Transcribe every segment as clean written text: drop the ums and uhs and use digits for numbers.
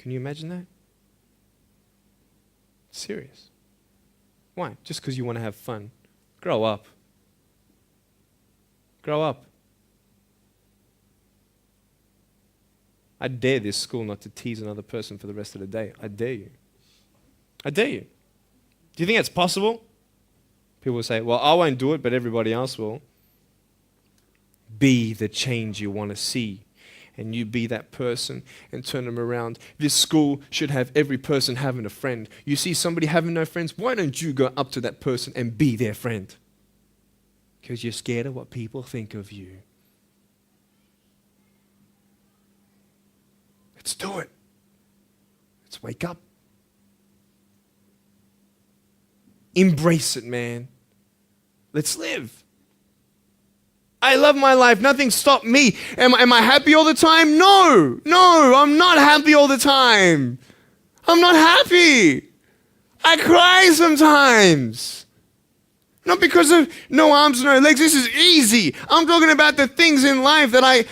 Can you imagine that? Serious. Why? Just because you want to have fun. Grow up. Grow up. I dare this school not to tease another person for the rest of the day. I dare you. I dare you. Do you think that's possible? People will say, well, I won't do it, but everybody else will. Be the change you want to see. And you be that person and turn them around. This school should have every person having a friend. You see somebody having no friends, why don't you go up to that person and be their friend? Because you're scared of what people think of you. Let's do it. Let's wake up. Embrace it, man. Let's live. I love my life. Nothing stopped me. Am I happy all the time? No, I'm not happy all the time. I'm not happy. I cry sometimes. Not because of no arms, no legs. This is easy. I'm talking about the things in life that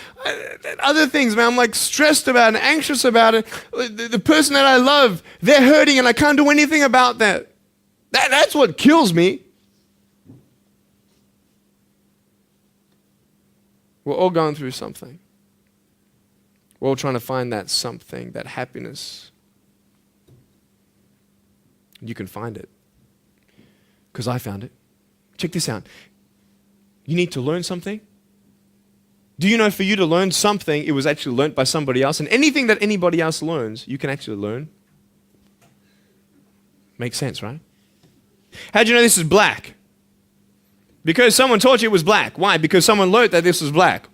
other things, man, I'm like stressed about and anxious about it. The person that I love, they're hurting and I can't do anything about that. That's what kills me. We're all going through something. We're all trying to find that something, that happiness. You can find it. Because I found it. Check this out. You need to learn something. Do you know for you to learn something, it was actually learnt by somebody else? And anything that anybody else learns, you can actually learn. Makes sense, right? How'd you know this is black? Because someone taught you it was black. Why? Because someone learned that this was black.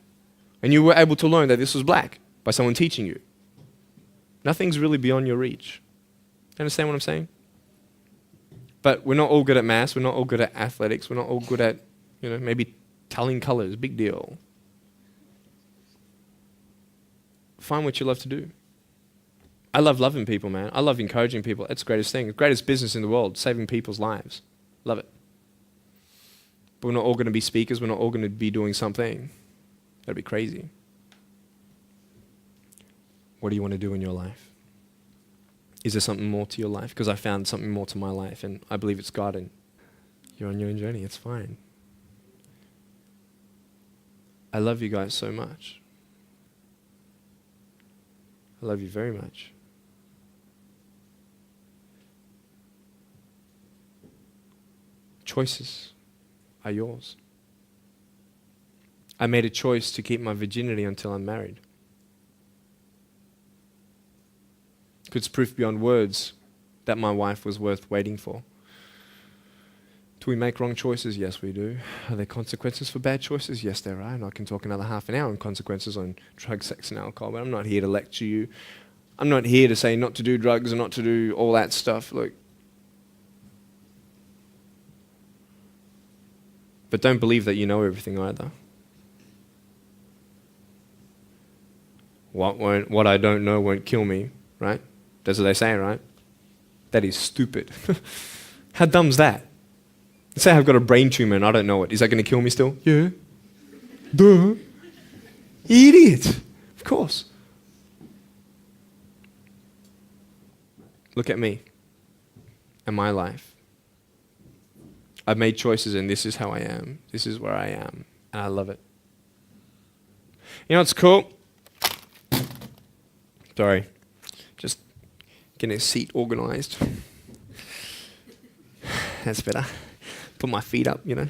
And you were able to learn that this was black by someone teaching you. Nothing's really beyond your reach. You understand what I'm saying? But we're not all good at maths. We're not all good at athletics. We're not all good at, maybe telling colors. Big deal. Find what you love to do. I love loving people, man. I love encouraging people. It's the greatest thing. The greatest business in the world, saving people's lives. Love it. But we're not all going to be speakers. We're not all going to be doing something. That'd be crazy. What do you want to do in your life? Is there something more to your life? Because I found something more to my life, and I believe it's God, and you're on your own journey. It's fine. I love you guys so much. I love you very much. Choices are yours. I made a choice to keep my virginity until I'm married. It's proof beyond words that my wife was worth waiting for. Do we make wrong choices? Yes, we do. Are there consequences for bad choices? Yes, there are. And I can talk another half an hour on consequences on drugs, sex, and alcohol, but I'm not here to lecture you. I'm not here to say not to do drugs and not to do all that stuff. Look. But don't believe that you know everything either. What I don't know won't kill me, right? That's what they say, right? That is stupid. How dumb's that? Let's say I've got a brain tumor and I don't know it. Is that going to kill me still? Yeah. Duh. Idiot. Of course. Look at me and my life. I've made choices and this is how I am. This is where I am. And I love it. You know what's cool? Sorry. Just getting a seat organized. That's better. Put my feet up, I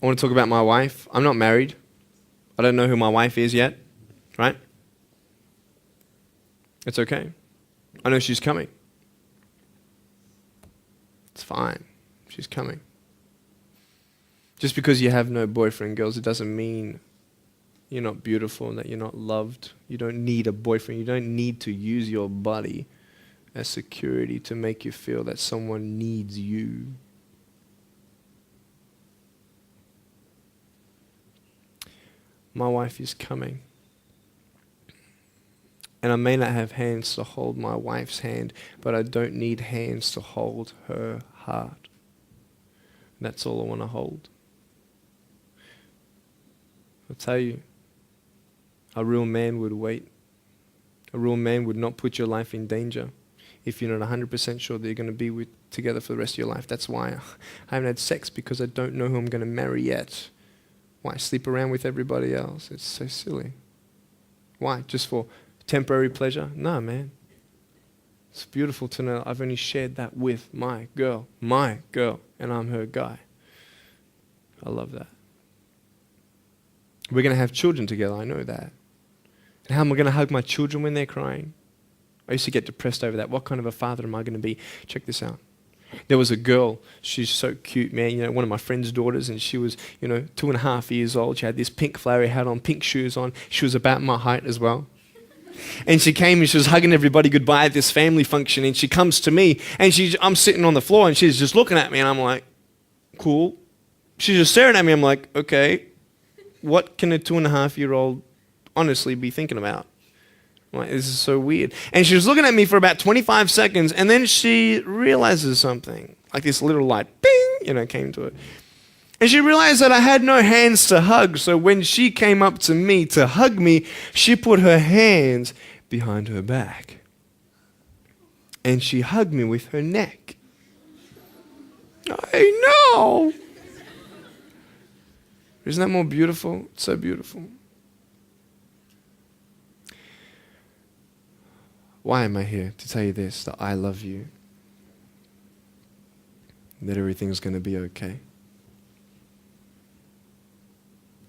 want to talk about my wife. I'm not married. I don't know who my wife is yet, right? It's okay. I know she's coming. It's fine. She's coming. Just because you have no boyfriend, girls, it doesn't mean you're not beautiful and that you're not loved. You don't need a boyfriend. You don't need to use your body as security to make you feel that someone needs you. My wife is coming. And I may not have hands to hold my wife's hand, but I don't need hands to hold her heart. That's all I want to hold. I'll tell you, a real man would wait. A real man would not put your life in danger if you're not 100% sure that you're going to be together for the rest of your life. That's why I haven't had sex, because I don't know who I'm going to marry yet. Why sleep around with everybody else? It's so silly. Why? Just for temporary pleasure? No, man. It's beautiful to know I've only shared that with my girl, and I'm her guy. I love that. We're going to have children together, I know that. And how am I going to hug my children when they're crying? I used to get depressed over that. What kind of a father am I going to be? Check this out. There was a girl, she's so cute, man, one of my friend's daughters, and she was, 2.5 years old. She had this pink flowery hat on, pink shoes on. She was about my height as well. And she came and she was hugging everybody goodbye at this family function, and she comes to me, and I'm sitting on the floor, and she's just looking at me, and I'm like, cool. She's just staring at me. I'm like, okay, what can a 2.5-year-old honestly be thinking about? I'm like, this is so weird. And she was looking at me for about 25 seconds, and then she realizes something. Like this little light, bing, came to it. And she realized that I had no hands to hug, so when she came up to me to hug me, she put her hands behind her back. And she hugged me with her neck. I know. Isn't that more beautiful? It's so beautiful. Why am I here? To tell you this, that I love you. That everything's going to be okay.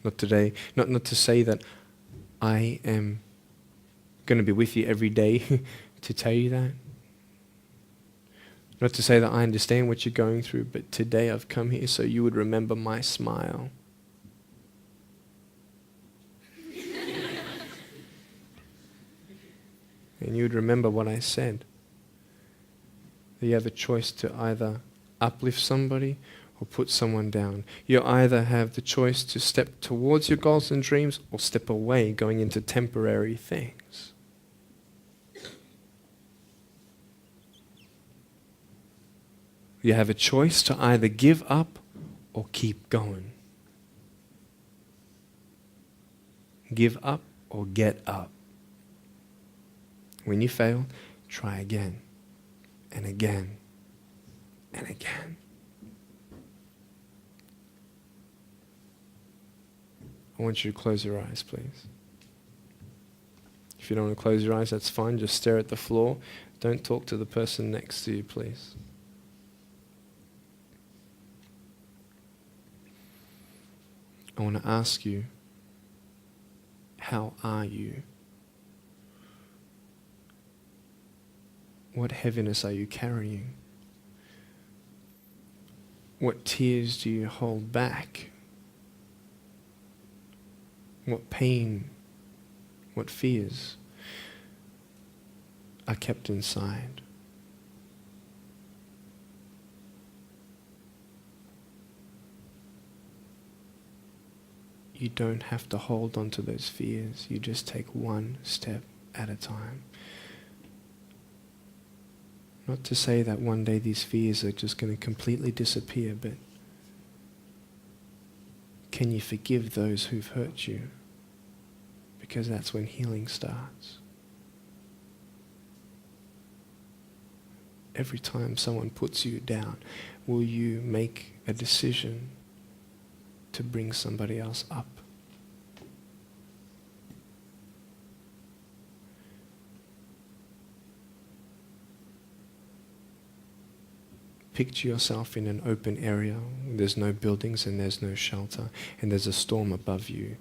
Not today, not to say that I am going to be with you every day to tell you that. Not to say that I understand what you're going through, but today I've come here so you would remember my smile. And you would remember what I said. That you have a choice to either uplift somebody or put someone down. You either have the choice to step towards your goals and dreams or step away, going into temporary things. You have a choice to either give up or keep going. Give up or get up. When you fail, try again and again and again. I want you to close your eyes, please. If you don't want to close your eyes, that's fine. Just stare at the floor. Don't talk to the person next to you, please. I want to ask you, how are you? What heaviness are you carrying? What tears do you hold back? What pain, what fears are kept inside? You don't have to hold on to those fears. You just take one step at a time. Not to say that one day these fears are just going to completely disappear, but can you forgive those who've hurt you? Because that's when healing starts. Every time someone puts you down, will you make a decision to bring somebody else up? Picture yourself in an open area. There's no buildings and there's no shelter, and there's a storm above you.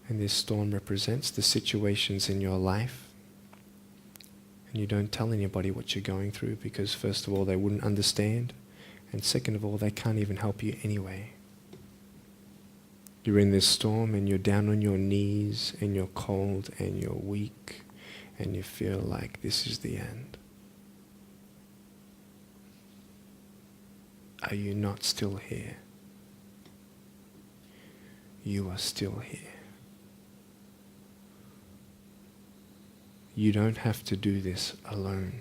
And this storm represents the situations in your life. And you don't tell anybody what you're going through, because first of all, they wouldn't understand. And second of all, they can't even help you anyway. You're in this storm and you're down on your knees and you're cold and you're weak and you feel like this is the end. Are you not still here? You are still here. You don't have to do this alone.